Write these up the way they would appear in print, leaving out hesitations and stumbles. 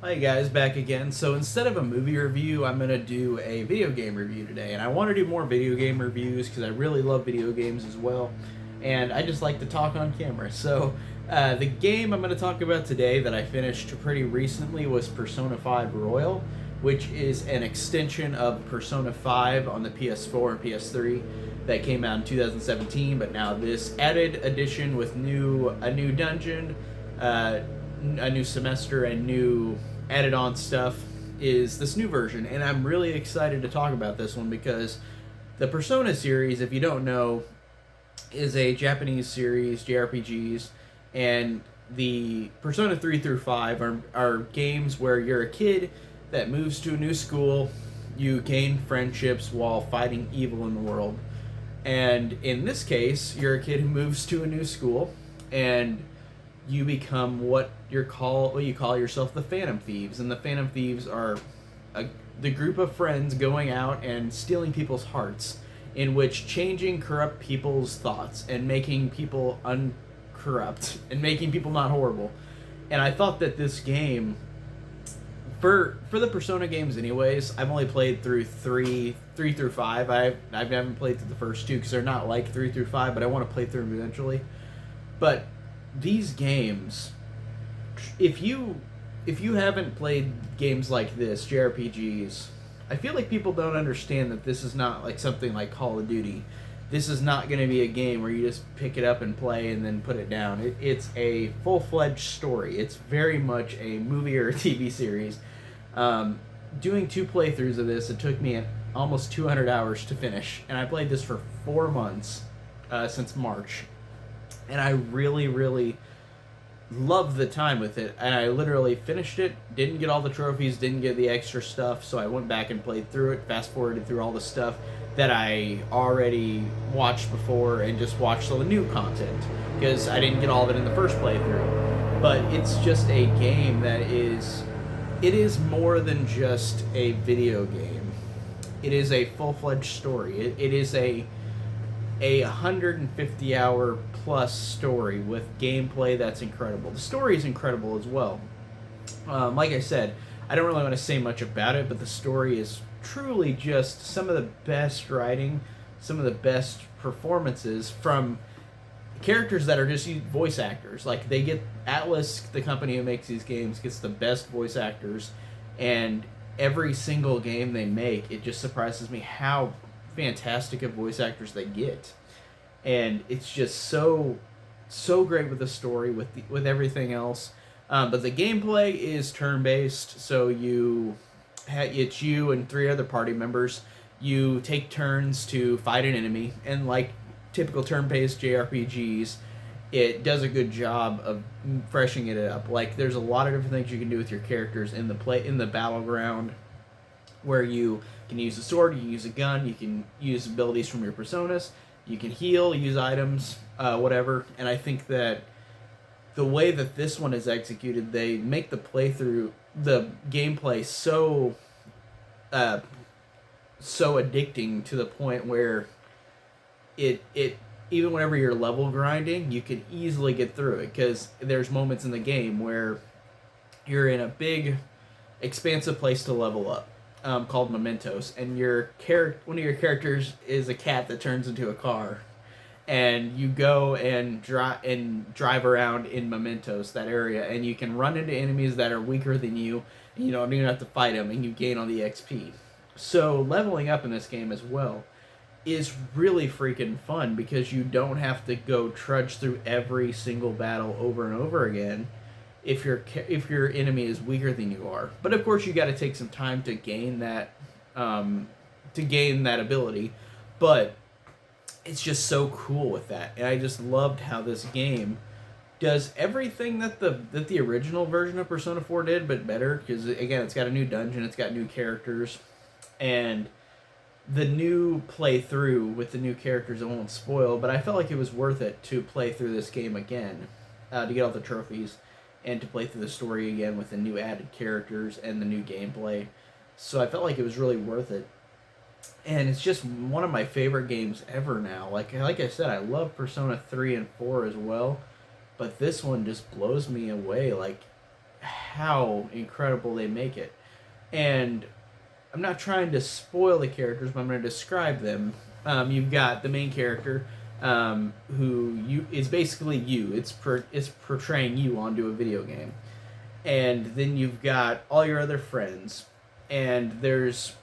Hi guys, back again. So instead of a movie review, I'm going to do a video game review today. And I want to do more video game reviews because I really love video games as well. And I just like to talk on camera. So the game I'm going to talk about today that I finished pretty recently was Persona 5 Royal, which is an extension of Persona 5 on the PS4 and PS3 that came out in 2017. But now this added edition with a new dungeon, a new semester, and new added on stuff is this new version. And I'm really excited to talk about this one because the Persona series, if you don't know, is a Japanese series, JRPGs, and the Persona 3 through 5 are games where you're a kid that moves to a new school, you gain friendships while fighting evil in the world. And in this case, you're a kid who moves to a new school, and you become what you call yourself the Phantom Thieves, and the Phantom Thieves are the group of friends going out and stealing people's hearts, in which changing corrupt people's thoughts and making people uncorrupt and making people not horrible. And I thought that this game, for the Persona games, anyways, I've only played through three through five. I haven't played through the first two because they're not like 3 through 5, but I want to play through them eventually. But these games, if you haven't played games like this, JRPGs, I feel like people don't understand that this is not like something like Call of Duty. This is not going to be a game where you just pick it up and play and then put it down. It's a full-fledged story. It's very much a movie or a TV series. Doing 2 playthroughs of this, it took me almost 200 hours to finish, and I played this for 4 months since March. And I really, really loved the time with it. And I literally finished it, didn't get all the trophies, didn't get the extra stuff, so I went back and played through it, fast-forwarded through all the stuff that I already watched before and just watched all the new content, because I didn't get all of it in the first playthrough. But it's just a game that it is more than just a video game. It is a full-fledged story. It is a 150 hour plus story with gameplay that's incredible. The story is incredible as well. Like I said, I don't really want to say much about it, but the story is truly just some of the best writing, some of the best performances from characters that are just voice actors. Like, they get Atlas, the company who makes these games, gets the best voice actors, and every single game they make, it just surprises me how fantastic of voice actors they get. And it's just so great with the story, with everything else. But the gameplay is turn-based, so it's you and 3 other party members. You take turns to fight an enemy, and like typical turn-based JRPGs, it does a good job of freshening it up. Like, there's a lot of different things you can do with your characters in the battleground, where you can use a sword, you can use a gun, you can use abilities from your personas, you can heal, use items, whatever. And I think that the way that this one is executed, they make the gameplay so addicting, to the point where it even whenever you're level grinding, you can easily get through it, because there's moments in the game where you're in a big, expansive place to level up, called Mementos, and one of your characters is a cat that turns into a car, and you go and drive around in Mementos, that area, and you can run into enemies that are weaker than you, and you don't even have to fight them, and you gain all the XP. So leveling up in this game as well is really freaking fun, because you don't have to go trudge through every single battle over and over again if your enemy is weaker than you are. But of course, you got to take some time to gain that ability. But it's just so cool with that, and I just loved how this game does everything that the original version of Persona 4 did, but better. Because again, it's got a new dungeon, it's got new characters, and the new playthrough with the new characters, I won't spoil, but I felt like it was worth it to play through this game again, to get all the trophies, and to play through the story again with the new added characters and the new gameplay. So I felt like it was really worth it. And it's just one of my favorite games ever now. Like I said, I love Persona 3 and 4 as well, but this one just blows me away. Like, how incredible they make it. And I'm not trying to spoil the characters, but I'm going to describe them. You've got the main character, who you is basically you. It's portraying you onto a video game, and then you've got all your other friends, and there's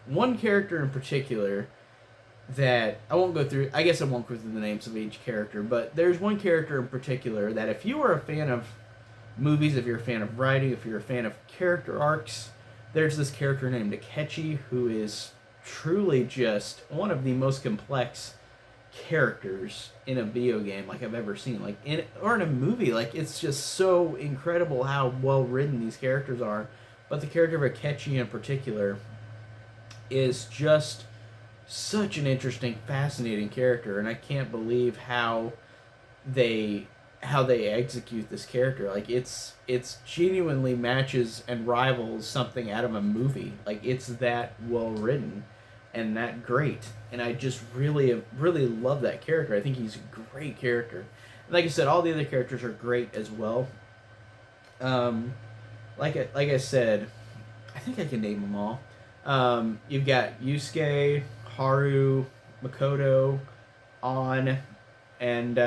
one character in particular that I won't go through. I guess I won't go through the names of each character, but there's one character in particular that if you are a fan of movies, if you're a fan of writing, if you're a fan of character arcs, there's this character named Akechi who is truly just one of the most complex characters in a video game like I've ever seen, like in or in a movie. Like it's just so incredible how well written these characters are. But the character of Akechi in particular is just such an interesting, fascinating character, and I can't believe they how they execute this character. Like it's genuinely matches and rivals something out of a movie. Like it's that well written and that great. And I just really love that character. I think he's a great character. And like I said, all the other characters are great as well. Like I said, I think I can name them all. You've got Yusuke, Haru, Makoto, On, and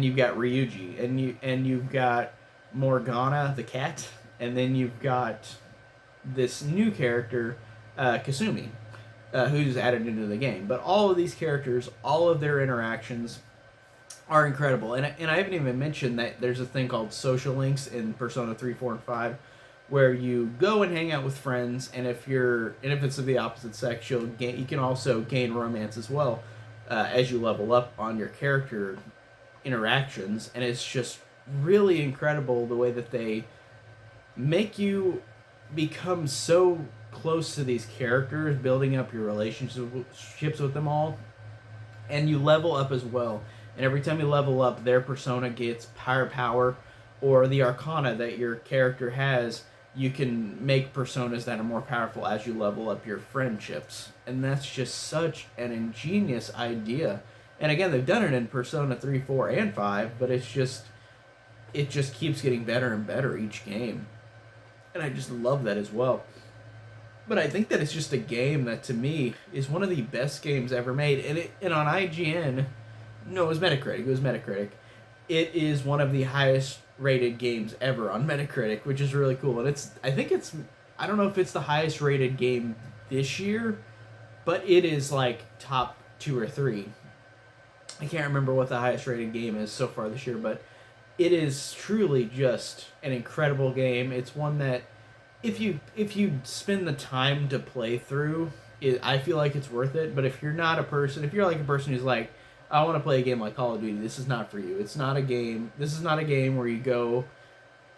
you've got Ryuji, and you've got Morgana the cat, and then you've got this new character, Kasumi, who's added into the game. But all of these characters, all of their interactions are incredible. And I haven't even mentioned that there's a thing called social links in Persona 3, 4, and 5, where you go and hang out with friends, and if it's of the opposite sex, you can also gain romance as well, as you level up on your character interactions. And it's just really incredible the way that they make you become so close to these characters, building up your relationships with them all, and you level up as well. And every time you level up, their persona gets higher power, or the arcana that your character has, you can make personas that are more powerful as you level up your friendships. And that's just such an ingenious idea. And again, they've done it in Persona 3, 4, and 5, but it just keeps getting better and better each game. And I just love that as well. But I think that it's just a game that, to me, is one of the best games ever made. And on IGN, no, it was Metacritic. It was Metacritic. It is one of the highest rated games ever on Metacritic, which is really cool. And I don't know if it's the highest rated game this year, but it is like top 2 or 3. I can't remember what the highest rated game is so far this year, but it is truly just an incredible game. It's one that if you spend the time to play through, I feel like it's worth it. But if you're like a person who's like, I want to play a game like Call of Duty, this is not for you. It's not a game. This is not a game where you go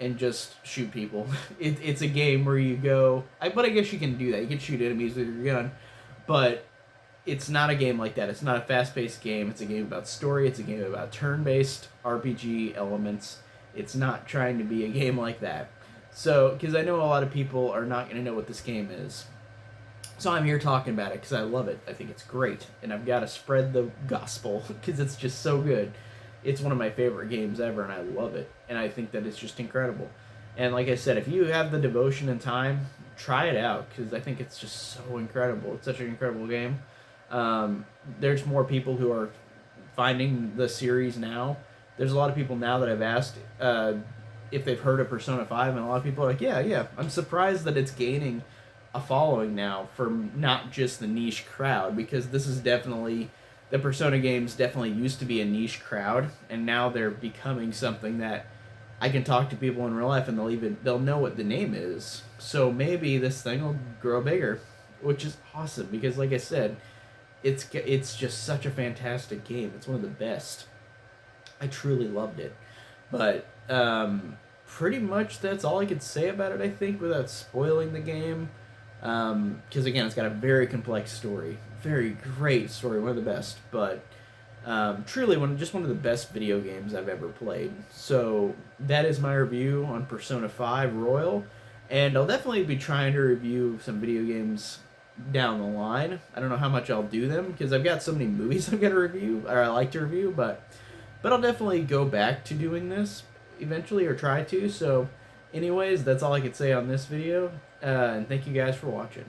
and just shoot people. It's a game where you go. But I guess you can do that. You can shoot enemies with your gun, but it's not a game like that. It's not a fast-paced game. It's a game about story. It's a game about turn-based RPG elements. It's not trying to be a game like that. So, because I know a lot of people are not going to know what this game is. So I'm here talking about it because I love it. I think it's great. And I've got to spread the gospel because it's just so good. It's one of my favorite games ever, and I love it. And I think that it's just incredible. And like I said, if you have the devotion and time, try it out because I think it's just so incredible. It's such an incredible game. There's more people who are finding the series now. There's a lot of people now that I've asked if they've heard of Persona 5, and a lot of people are like, yeah. I'm surprised that it's gaining a following now from not just the niche crowd, because this is definitely, the Persona games definitely used to be a niche crowd, and now they're becoming something that I can talk to people in real life and they'll know what the name is. So maybe this thing will grow bigger, which is awesome because like I said, it's just such a fantastic game. It's one of the best. I truly loved it. But pretty much that's all I could say about it, I think, without spoiling the game. Because again, it's got a very complex story, very great story, one of the best. But truly, one of the best video games I've ever played. So that is my review on Persona 5 Royal, and I'll definitely be trying to review some video games down the line. I don't know how much I'll do them because I've got so many movies I've got to review, or I like to review, but I'll definitely go back to doing this eventually, or try to. So anyways, that's all I could say on this video, and thank you guys for watching.